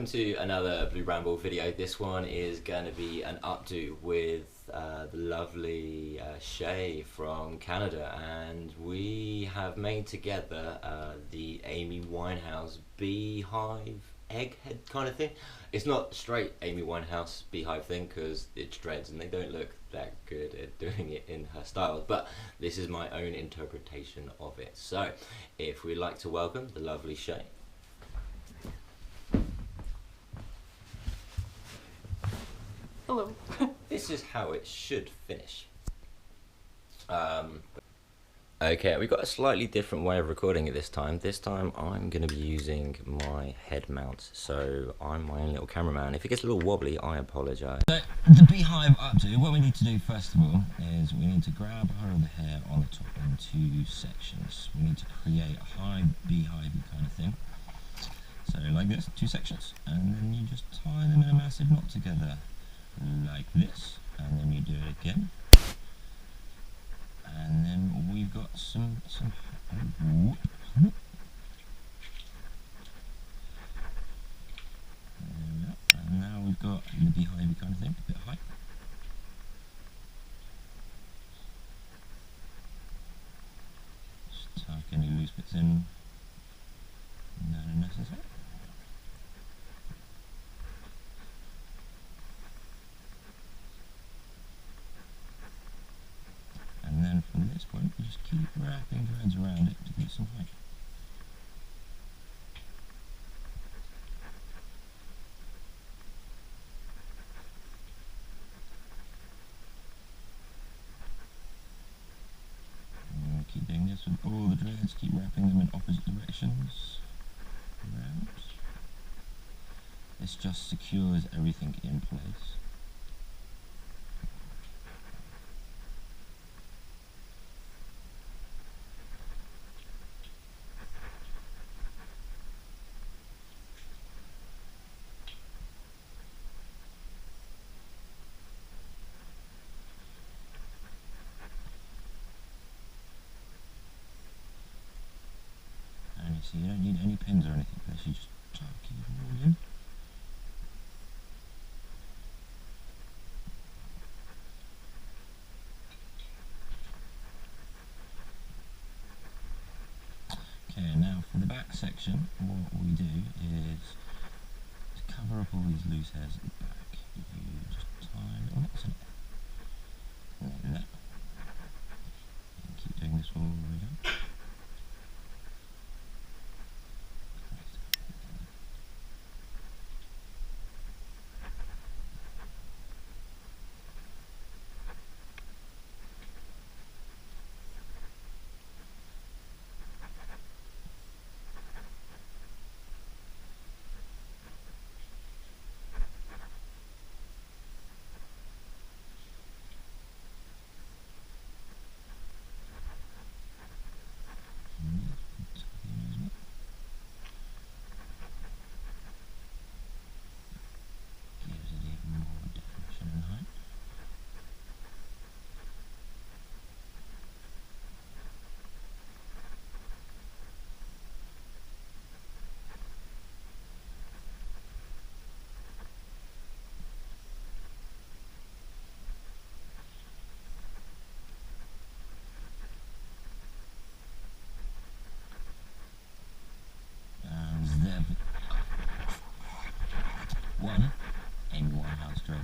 welcome to another Blue Bramble video. This one is going to be an updo with the lovely Shay from Canada, and we have made together the Amy Winehouse BeeHive egghead kind of thing. It's not straight Amy Winehouse BeeHive thing because it's dreads and they don't look that good at doing it in her style, but this is my own interpretation of it. So if we'd like to welcome the lovely Shay. Hello. This is how it should finish. Okay, we've got a slightly different way of recording it this time. This time I'm going to be using my head mount, so I'm my own little cameraman. If it gets a little wobbly, I apologise. So, the BeeHive updo, what we need to do first of all is we need to grab all the hair on the top in two sections. We need to create a high BeeHive kind of thing. So like this, two sections, and then you just tie them in a massive knot together. Like this, and then you do it again, and then we've got some and now we've got the BeeHive kind of thing, a bit high. Just tuck any loose bits in, not unnecessary. And then from this point, you just keep wrapping threads around it to get some height. And keep doing this with all the threads, keep wrapping them in opposite directions around. This just secures everything in place. So you don't need any pins or anything for this, you just tuck it all in. Okay, now for the back section, what we do is to cover up all these loose hairs at the back, you just tie little knots in it. Like that. And keep doing this all the way down. One Amy Winehouse dread